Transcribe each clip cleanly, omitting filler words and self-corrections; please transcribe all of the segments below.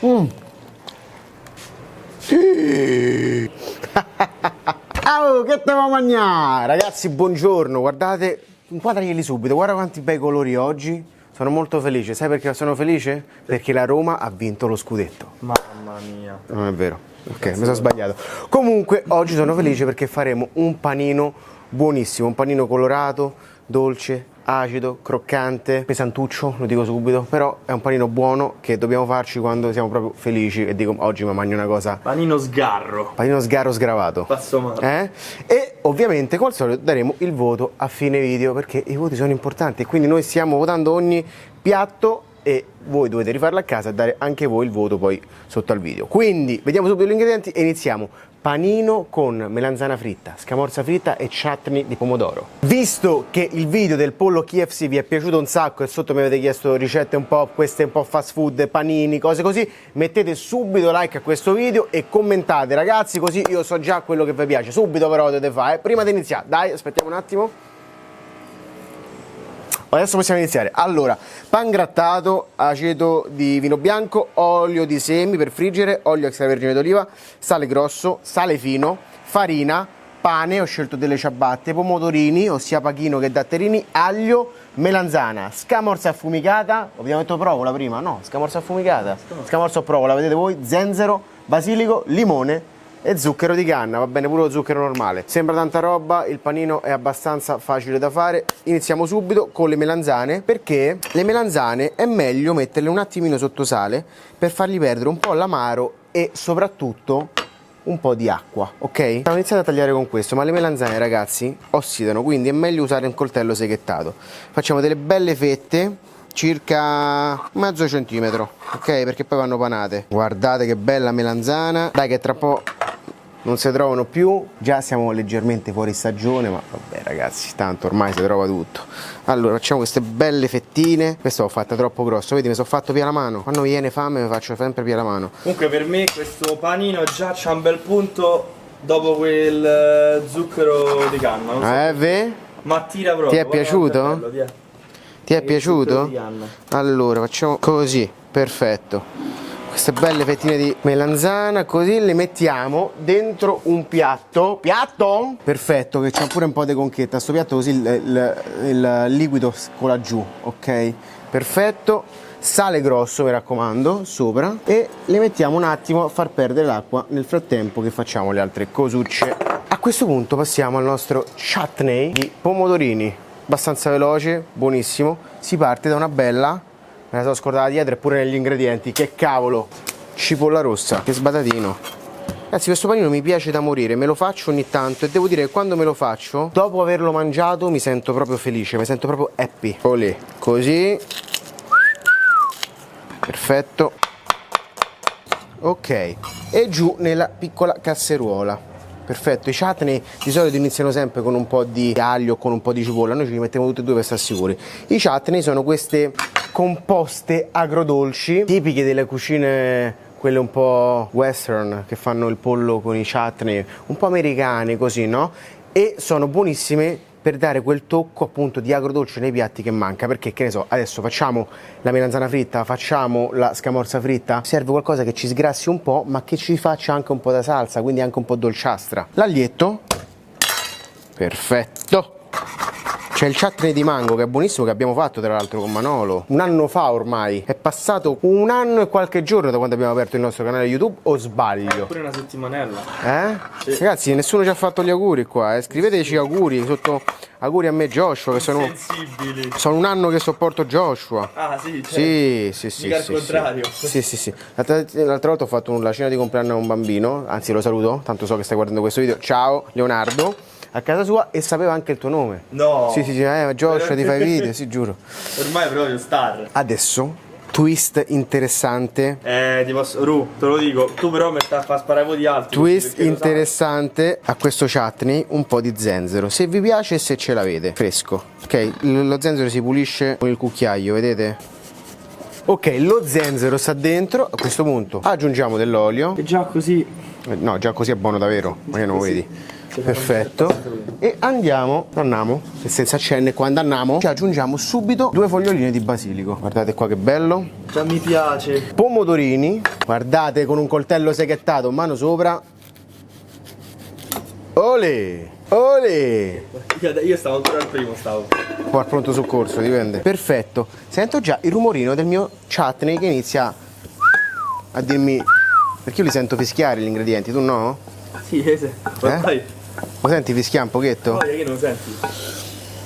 Oh, che te va a mangiare? Ragazzi, buongiorno, guardate, inquadraglieli subito, guarda quanti bei colori oggi. Sono molto felice, sai perché sono felice? Perché la Roma ha vinto lo scudetto. Mamma mia. Non è vero, ok, mi sono sbagliato. Comunque, oggi sono felice perché faremo un panino buonissimo, un panino colorato, dolce, acido, croccante, pesantuccio, lo dico subito, però è un panino buono che dobbiamo farci quando siamo proprio felici e dico oggi mi mangio una cosa. Panino sgarro. Panino sgarro sgravato. Passo male. E ovviamente come al solito daremo il voto a fine video perché i voti sono importanti e quindi noi stiamo votando ogni piatto e voi dovete rifarlo a casa e dare anche voi il voto poi sotto al video. Quindi vediamo subito gli ingredienti e iniziamo. Panino con melanzana fritta, scamorza fritta e chutney di pomodoro. Visto che il video del pollo KFC vi è piaciuto un sacco e sotto mi avete chiesto ricette un po', queste un po' fast food, panini, cose così, mettete subito like a questo video e commentate ragazzi, così io so già quello che vi piace. Subito però dovete fare, prima di iniziare, dai, aspettiamo un attimo. Adesso possiamo iniziare. Allora, pangrattato, aceto di vino bianco, olio di semi per friggere, olio extravergine d'oliva, sale grosso, sale fino, farina, pane, ho scelto delle ciabatte, pomodorini, ossia pachino che datterini, aglio, melanzana, scamorza affumicata, abbiamo detto provola prima, no, scamorza affumicata, scamorza o provola, vedete voi, zenzero, basilico, limone e zucchero di canna, va bene pure lo zucchero normale. Sembra tanta roba, il panino è abbastanza facile da fare. Iniziamo subito con le melanzane, perché le melanzane è meglio metterle un attimino sotto sale per fargli perdere un po' l'amaro e soprattutto un po' di acqua, ok? Stiamo iniziando a tagliare con questo, ma le melanzane ragazzi ossidano, quindi è meglio usare un coltello seghettato. Facciamo delle belle fette, circa mezzo centimetro, ok? Perché poi vanno panate. Guardate che bella melanzana, dai che tra po' non si trovano più, già siamo leggermente fuori stagione, ma vabbè ragazzi, tanto ormai si trova tutto. Allora facciamo queste belle fettine, questa l'ho fatta troppo grosso, vedi mi sono fatto via la mano, quando mi viene fame mi faccio sempre via la mano. Comunque per me questo panino già c'ha un bel punto dopo quel zucchero di canna, non so. Ve? Ma tira proprio. Ti è piaciuto? Bello, ti è piaciuto? Allora facciamo così, perfetto. Queste belle fettine di melanzana, così le mettiamo dentro un piatto. Piatto? Perfetto, che c'ha pure un po' di conchetta. Sto piatto così il liquido scola giù, ok? Perfetto. Sale grosso, mi raccomando, sopra. E le mettiamo un attimo a far perdere l'acqua nel frattempo che facciamo le altre cosucce. A questo punto passiamo al nostro chutney di pomodorini. Abbastanza veloce, buonissimo. Si parte da una bella... Me la sono scordata dietro e pure negli ingredienti. Che cavolo! Cipolla rossa, che sbatatino. Ragazzi, questo panino mi piace da morire, me lo faccio ogni tanto e devo dire che quando me lo faccio, dopo averlo mangiato, mi sento proprio felice, mi sento proprio happy. Olè, così. Perfetto. Ok. E giù nella piccola casseruola. Perfetto, i chutney di solito iniziano sempre con un po' di aglio o con un po' di cipolla, noi ce li mettiamo tutti e due per stare sicuri. I chutney sono queste composte agrodolci tipiche delle cucine, quelle un po' western, che fanno il pollo con i chutney, un po' americane così, no? E sono buonissime per dare quel tocco appunto di agrodolce nei piatti che manca, perché che ne so, adesso facciamo la melanzana fritta, facciamo la scamorza fritta, serve qualcosa che ci sgrassi un po' ma che ci faccia anche un po' da salsa, quindi anche un po' dolciastra. L'aglietto, perfetto. C'è il chutney di mango che è buonissimo, che abbiamo fatto tra l'altro con Manolo un anno fa ormai. È passato un anno e qualche giorno da quando abbiamo aperto il nostro canale YouTube, o sbaglio? Pure una settimanella. Sì. Ragazzi, nessuno ci ha fatto gli auguri qua, Scriveteci auguri sotto, auguri a me Joshua, che sono un anno che sopporto Joshua. Ah sì, certo. Sì. Mica al contrario. Sì. L'altra volta ho fatto una cena di compleanno a un bambino, anzi lo saluto, tanto so che stai guardando questo video. Ciao Leonardo. A casa sua e sapeva anche il tuo nome. No. Sì, Joshua ti fai video, sì, giuro. Ormai è proprio star. Adesso, twist interessante. Te lo dico, tu però mi stai a far sparare voti alti. Twist interessante a questo chutney, un po' di zenzero. Se vi piace e se ce l'avete, fresco. Ok, lo zenzero si pulisce con il cucchiaio, vedete? Ok, lo zenzero sta dentro. A questo punto aggiungiamo dell'olio. E già così. No, già così è buono davvero, ma che non lo vedi. Perfetto. E andiamo, e senza accenne, quando andiamo ci aggiungiamo subito 2 foglioline di basilico. Guardate qua che bello. Già mi piace. Pomodorini, guardate, con un coltello seghettato, mano sopra. Ole! Ole! Io stavo ancora al primo, O al pronto soccorso, dipende. Perfetto. Sento già il rumorino del mio chutney che inizia a dirmi... Perché io li sento fischiare gli ingredienti, tu no? Sì, Vai. Lo senti fischiare un pochetto? Che non senti?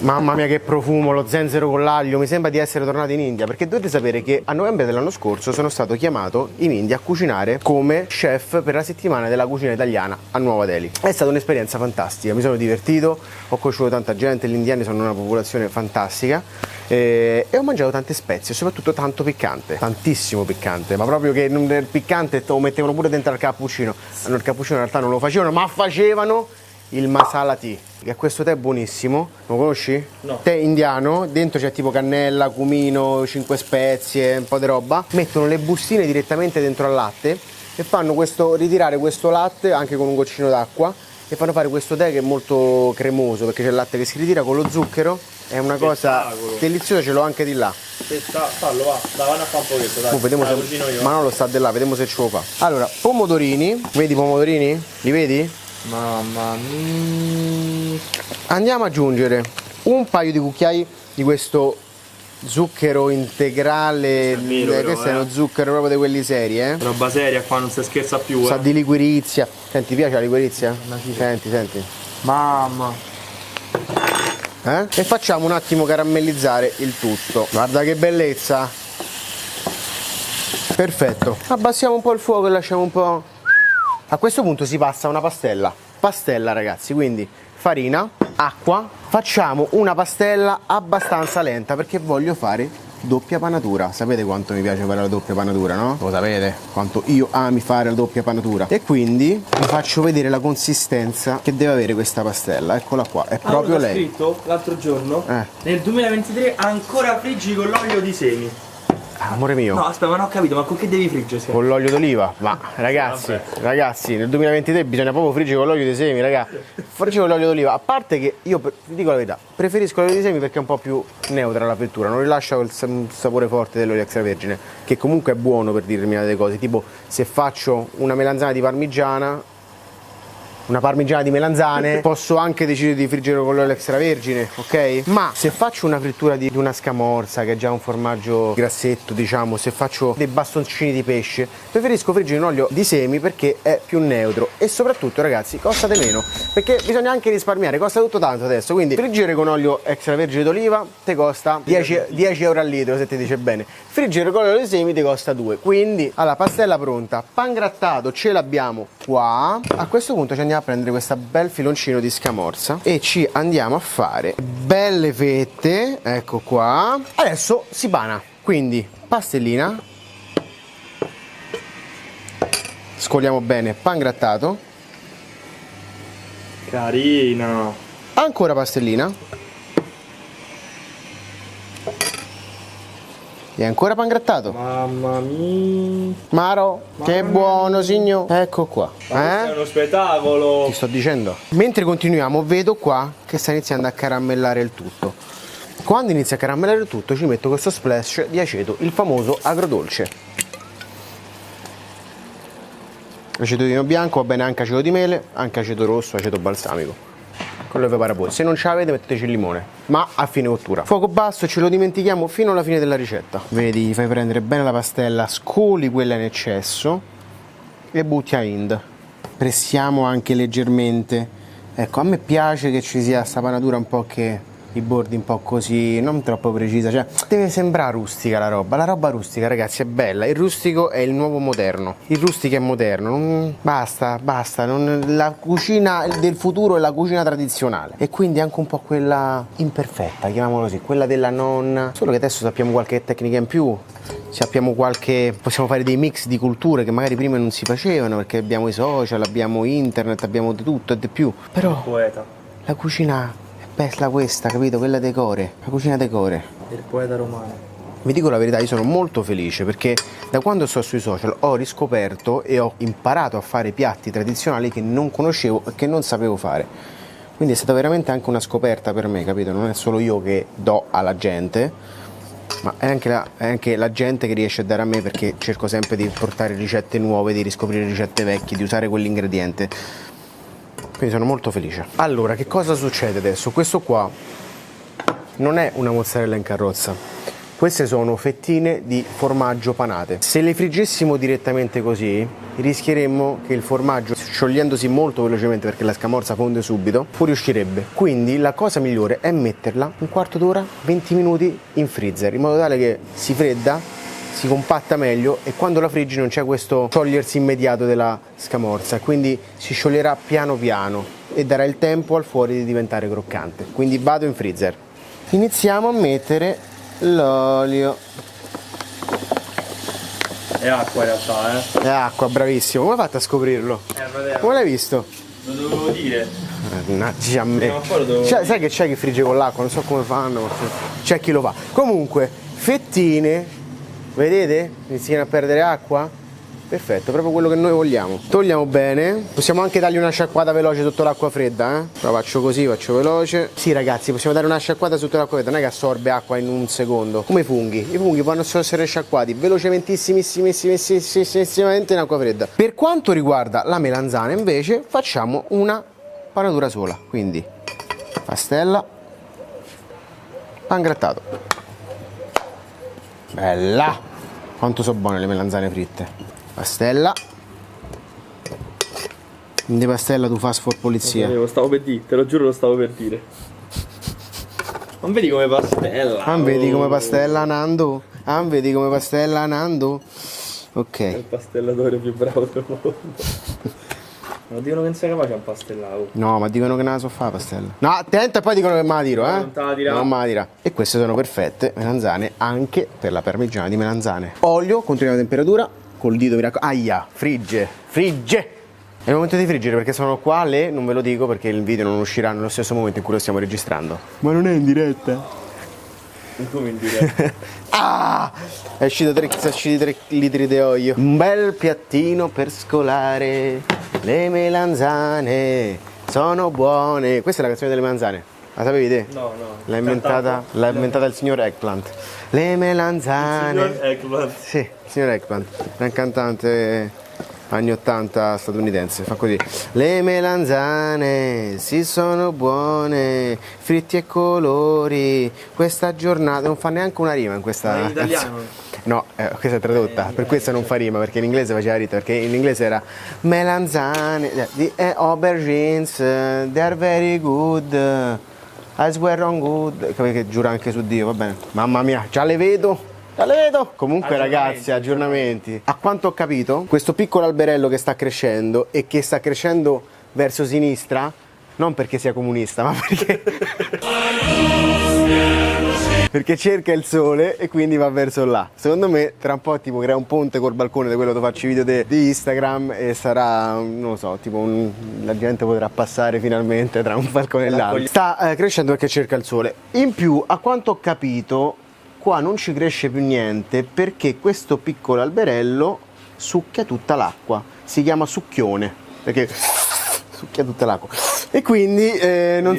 Mamma mia che profumo, lo zenzero con l'aglio, mi sembra di essere tornato in India, perché dovete sapere che a novembre dell'anno scorso sono stato chiamato in India a cucinare come chef per la settimana della cucina italiana a Nuova Delhi. È stata un'esperienza fantastica, mi sono divertito, ho conosciuto tanta gente, gli indiani sono una popolazione fantastica e ho mangiato tante spezie, soprattutto tanto piccante, tantissimo piccante, ma proprio che il piccante lo mettevano pure dentro al cappuccino. No, il cappuccino in realtà non lo facevano, ma facevano il masala tea, che questo tè è buonissimo, lo conosci? No. Tè indiano, dentro c'è tipo cannella, cumino, 5 spezie, un po' di roba. Mettono le bustine direttamente dentro al latte e fanno ritirare questo latte anche con un goccino d'acqua e fanno fare questo tè che è molto cremoso perché c'è il latte che si ritira con lo zucchero. È una cosa deliziosa, ce l'ho anche di là. Fallo, va, vanno a fare un pochetto, dai. Vediamo se... Ma no, lo sta di là, vediamo se ce lo fa. Allora, pomodorini, vedi i pomodorini? Li vedi? Mamma mia. Andiamo ad aggiungere un paio di cucchiai di questo zucchero integrale. Questo è uno zucchero proprio di quelli seri, Roba seria, qua non si scherza più, Sa di liquirizia. Senti, ti piace la liquirizia? Senti. Mamma. E facciamo un attimo caramellizzare il tutto. Guarda che bellezza. Perfetto. Abbassiamo un po' il fuoco e lasciamo un po'. A questo punto si passa a una pastella ragazzi, quindi farina, acqua, facciamo una pastella abbastanza lenta perché voglio fare doppia panatura. Sapete quanto mi piace fare la doppia panatura, no? Lo sapete quanto io ami fare la doppia panatura. E quindi vi faccio vedere la consistenza che deve avere questa pastella. Eccola qua, è proprio lei. Ho scritto l'altro giorno, nel 2023 ancora friggi con l'olio di semi. Amore mio. No, aspetta, ma non ho capito, ma con che devi friggere? Con l'olio d'oliva? Ma ragazzi, nel 2023 bisogna proprio friggere con l'olio di semi, ragazzi. Friggere con l'olio d'oliva. A parte che io vi dico la verità, preferisco l'olio di semi perché è un po' più neutra la frittura, non rilascia quel sapore forte dell'olio extravergine, che comunque è buono per dire determinate cose. Tipo, se faccio una melanzana di parmigiana, una parmigiana di melanzane, posso anche decidere di friggere con l'olio extravergine, ok? Ma se faccio una frittura di una scamorza, che è già un formaggio grassetto, diciamo, se faccio dei bastoncini di pesce, preferisco friggere in olio di semi perché è più neutro e soprattutto, ragazzi, costa di meno, perché bisogna anche risparmiare, costa tutto tanto adesso, quindi friggere con olio extravergine d'oliva ti costa 10 euro al litro, se ti dice bene. Friggere con l'olio di semi ti costa 2. Quindi, alla pastella pronta, pangrattato ce l'abbiamo qua. A questo punto ci andiamo a prendere questo bel filoncino di scamorza e ci andiamo a fare belle fette, ecco qua. Adesso si pana, quindi pastellina, scoliamo bene, pangrattato, Carina. ancora pastellina e ancora pangrattato. Mamma mia. Maro, che buono signor. Ecco qua. È uno spettacolo. Ti sto dicendo. Mentre continuiamo vedo qua che sta iniziando a caramellare il tutto. Quando inizia a caramellare il tutto ci metto questo splash di aceto, il famoso agrodolce. Aceto di vino bianco, va bene anche aceto di mele, anche aceto rosso, aceto balsamico. Quello che prepara voi. Se non ce l'avete metteteci il limone, ma a fine cottura. Fuoco basso e ce lo dimentichiamo fino alla fine della ricetta. Vedi, fai prendere bene la pastella, scoli quella in eccesso e butti a ind. Pressiamo anche leggermente. Ecco, a me piace che ci sia sta panatura un po' che i bordi un po' così, non troppo precisa, cioè deve sembrare rustica la roba rustica, ragazzi, è bella. Il rustico è il nuovo moderno, il rustico è moderno, basta, la cucina del futuro è la cucina tradizionale e quindi anche un po' quella imperfetta, chiamiamola così, quella della nonna, solo che adesso sappiamo qualche tecnica in più, possiamo fare dei mix di culture che magari prima non si facevano perché abbiamo i social, abbiamo internet, abbiamo di tutto e di più, però Poeta. la cucina bella questa, capito? Quella decore, la cucina decore. Del poeta romano. Vi dico la verità, io sono molto felice perché da quando sto sui social ho riscoperto e ho imparato a fare piatti tradizionali che non conoscevo e che non sapevo fare. Quindi è stata veramente anche una scoperta per me, capito? Non è solo io che do alla gente, ma è anche la gente che riesce a dare a me, perché cerco sempre di portare ricette nuove, di riscoprire ricette vecchie, di usare quell'ingrediente. Quindi sono molto felice. Allora, che cosa succede adesso? Questo qua non è una mozzarella in carrozza. Queste sono fettine di formaggio panate. Se le friggessimo direttamente così, rischieremmo che il formaggio, sciogliendosi molto velocemente perché la scamorza fonde subito, fuoriuscirebbe. Quindi la cosa migliore è metterla un quarto d'ora, 20 minuti in freezer, in modo tale che si fredda, si compatta meglio e quando la friggi non c'è questo sciogliersi immediato della scamorza, quindi si scioglierà piano piano e darà il tempo al fuori di diventare croccante. Quindi vado in freezer. Iniziamo a mettere l'olio. È acqua in realtà, È acqua, bravissimo. Come hai fatto a scoprirlo? fratello. Come l'hai visto? Lo dovevo dire. Mannaggia a me. Prima o poi lo dovevo Sai che c'è chi frigge con l'acqua, non so come fanno, ma c'è chi lo fa. Comunque, fettine, vedete? Iniziano a perdere acqua. Perfetto, proprio quello che noi vogliamo. Togliamo bene. Possiamo anche dargli una sciacquata veloce sotto l'acqua fredda, Però faccio così, faccio veloce. Sì ragazzi, possiamo dare una sciacquata sotto l'acqua fredda, non è che assorbe acqua in un secondo. Come i funghi. I funghi possono essere sciacquati velocementissimamente in acqua fredda. Per quanto riguarda la melanzana invece facciamo una panatura sola. Quindi pastella, pangrattato. Bella! Quanto sono buone le melanzane fritte. Pastella. Di pastella tu fas for polizia. Lo stavo per dire, te lo giuro lo stavo per dire. Non vedi come pastella? Ah, vedi come pastella Nando? Ah, vedi come pastella Nando? Ok. È il pastellatore più bravo del mondo. Ma dicono che non sei capace a pastellare. No, ma dicono che non la so fare pastella. No, attento e poi dicono che me la tiro, Non te la tirare. Non me la tira. E queste sono perfette melanzane anche per la parmigiana di melanzane. Olio, controlliamo la temperatura. Col dito mi raccomando. Aia, frigge. È il momento di friggere perché sono qua non ve lo dico perché il video non uscirà nello stesso momento in cui lo stiamo registrando. Ma non è in diretta. Come in diretta? Ah! È uscito 3 litri di olio. Un bel piattino per scolare. Le melanzane sono buone. Questa è la canzone delle melanzane. La sapevi te? No. L'ha inventata il signor Eggplant. Le melanzane. Signor Eggplant. Sì, il signor Eggplant. È un cantante anni 80 statunitense. Fa così. Le melanzane sì sono buone, fritti e colori. Questa giornata non fa neanche una rima in questa. Ma in italiano? No, questa è tradotta, per questo non fa rima, perché in inglese faceva rima, perché in inglese era melanzane, the aubergines, they are very good, I swear on good, che giura anche su Dio, va bene. Mamma mia, già le vedo. Comunque ragazzi, aggiornamenti. A quanto ho capito, questo piccolo alberello che sta crescendo e che sta crescendo verso sinistra, non perché sia comunista, ma perché cerca il sole e quindi va verso là. Secondo me tra un po' tipo crea un ponte col balcone di quello dove faccio i video di Instagram e sarà, non lo so, tipo la gente potrà passare finalmente tra un balcone e l'altro. Sta crescendo perché cerca il sole. In più, a quanto ho capito, qua non ci cresce più niente perché questo piccolo alberello succhia tutta l'acqua. Si chiama succhione perché succhia tutta l'acqua. E quindi non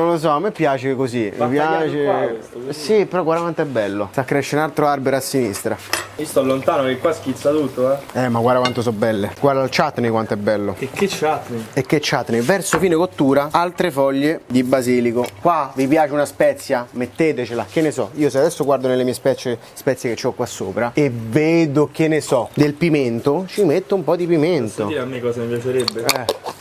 lo so, a me piace così. Mi piace. Sì, però guarda quanto è bello. Sta crescendo un altro albero a sinistra. Io sto lontano che qua schizza tutto, Ma guarda quanto sono belle. Guarda il chutney quanto è bello. E che chutney? E che chutney. Verso fine cottura, altre foglie di basilico. Qua vi piace una spezia? Mettetecela. Che ne so, io se adesso guardo nelle mie spezie che ho qua sopra e vedo, che ne so, del pimento, ci metto un po' di pimento. Posso dire a me cosa mi piacerebbe?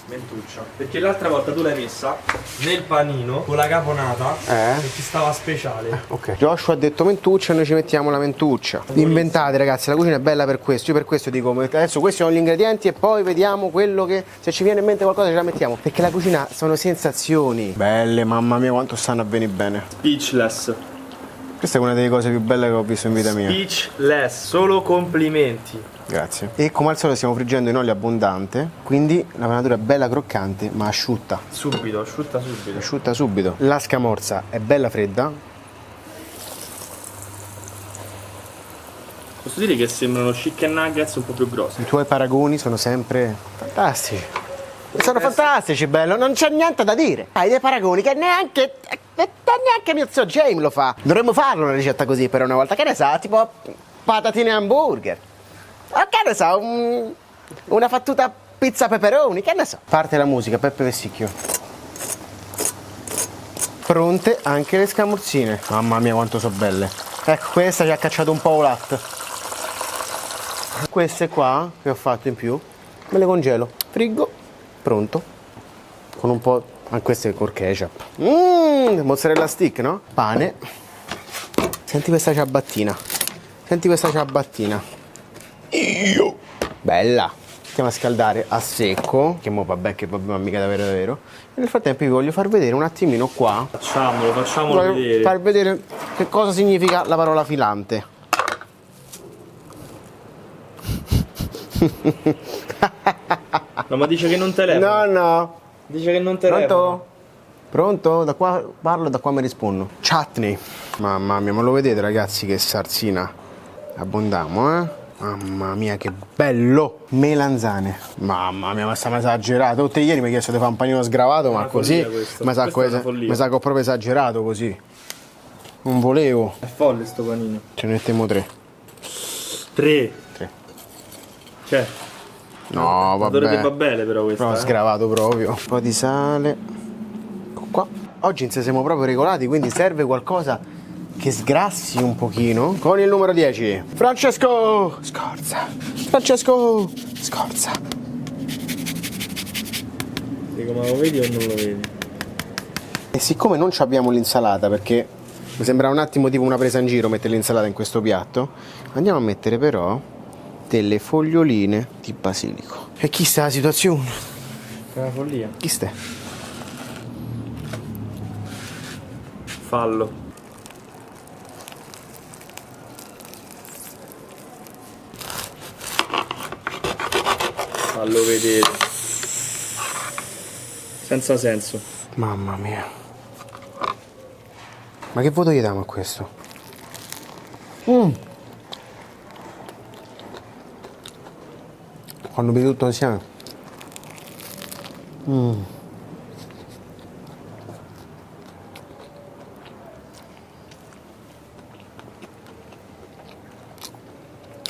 Mentuccia. Perché l'altra volta tu l'hai messa nel panino con la caponata e ci stava speciale. Ok. Joshua ha detto mentuccia e noi ci mettiamo la mentuccia. Inventate ragazzi, la cucina è bella per questo. Io per questo dico, adesso questi sono gli ingredienti e poi vediamo quello che, se ci viene in mente qualcosa ce la mettiamo. Perché la cucina sono sensazioni. Belle, mamma mia quanto stanno a venire bene. Speechless. Questa è una delle cose più belle che ho visto in vita mia. Speechless, solo complimenti. Grazie. E come al solito stiamo friggendo in olio abbondante, quindi la panatura è bella croccante ma asciutta. Asciutta subito. La scamorza è bella fredda. Posso dire che sembrano chicken nuggets un po' più grossi. I tuoi paragoni sono sempre fantastici. Sono fantastici, bello, non c'è niente da dire. Hai dei paragoni che neanche mio zio James lo fa. Dovremmo farlo una ricetta così per una volta. Che ne sa, tipo patatine e hamburger. O che ne so, una fattuta pizza peperoni, che ne so. Parte la musica, Peppe Vessicchio. Pronte anche le scamorzine. Mamma mia quanto sono belle. Ecco, questa ci ha cacciato un po' latte. Queste qua che ho fatto in più me le congelo. Friggo, pronto. Con un po'. Queste col ketchup. Mozzarella stick, no? Pane. Senti questa ciabattina. Senti questa ciabattina. Bella. Stiamo a scaldare a secco. Che mo vabbè che vabbè, ma mica davvero. E nel frattempo vi voglio far vedere un attimino qua. Facciamolo Voglio vedere. far vedere che cosa significa la parola filante. No, ma dice che non telefona. No. Dice che non telefona. Pronto? Pronto? Da qua parlo e da qua mi rispondo. Chutney. Mamma mia, ma lo vedete ragazzi che sarzina abbondiamo, eh? Mamma mia che bello. Melanzane. Mamma mia, ma stiamo esagerato. Tutti ieri mi hai chiesto di fare un panino sgravato, ma così mi sa che ho proprio esagerato così. Non volevo. È folle sto panino. Ce ne mettiamo 3. 3. Cioè, No, vabbè. va bene però questa. Però sgravato proprio. Un po' di sale. Ecco qua. Oggi ci siamo proprio regolati, quindi serve qualcosa che sgrassi un pochino. Con il numero 10. Francesco Scorza. Francesco Scorza. Dico, ma lo vedi o non lo vedi? E siccome non abbiamo l'insalata, perché mi sembra un attimo tipo una presa in giro mettere l'insalata in questo piatto, andiamo a mettere però delle foglioline di basilico. E chi sta la situazione? È una follia. Chi sta? Fallo. Fallo vedere. Senza senso. Mamma mia. Ma che voto gli diamo a questo? Quando vedi tutto insieme.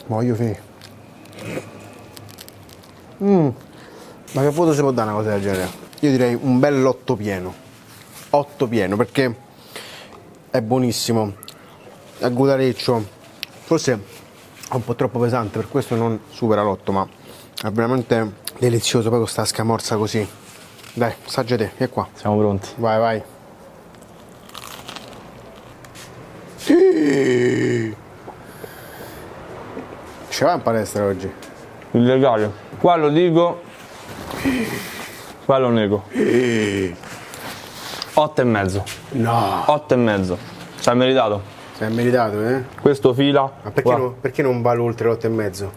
Voglio finire. Ma che voto si può dare una cosa del genere? Io direi un bel 8 pieno. 8 pieno perché è buonissimo. È gutareccio. Forse è un po' troppo pesante, per questo non supera l'8, ma è veramente delizioso poi con sta scamorza così. Dai, assaggia te, vieni qua. Siamo pronti. Vai, vai. Ci vai in palestra oggi? Illegale. Qua lo dico, qua lo nego. 8,5. No. 8,5. Ci hai meritato. Si è meritato, eh? Questo fila. Ma perché, guarda, perché non va oltre l'8,5?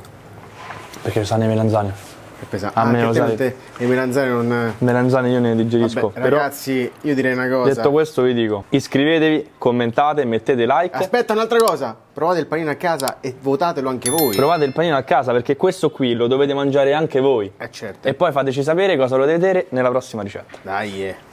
Perché ci stanno i melanzane. È pesante. A me Anche lo te sai. non te, le melanzane non... Melanzane io ne digerisco. Vabbè, Però, ragazzi, io direi una cosa. detto questo, vi dico: iscrivetevi, commentate, mettete like. Aspetta, un'altra cosa. Provate il panino a casa e votatelo anche voi. Provate il panino a casa perché questo qui lo dovete mangiare anche voi. Certo. E poi fateci sapere cosa volete vedere nella prossima ricetta. Dai,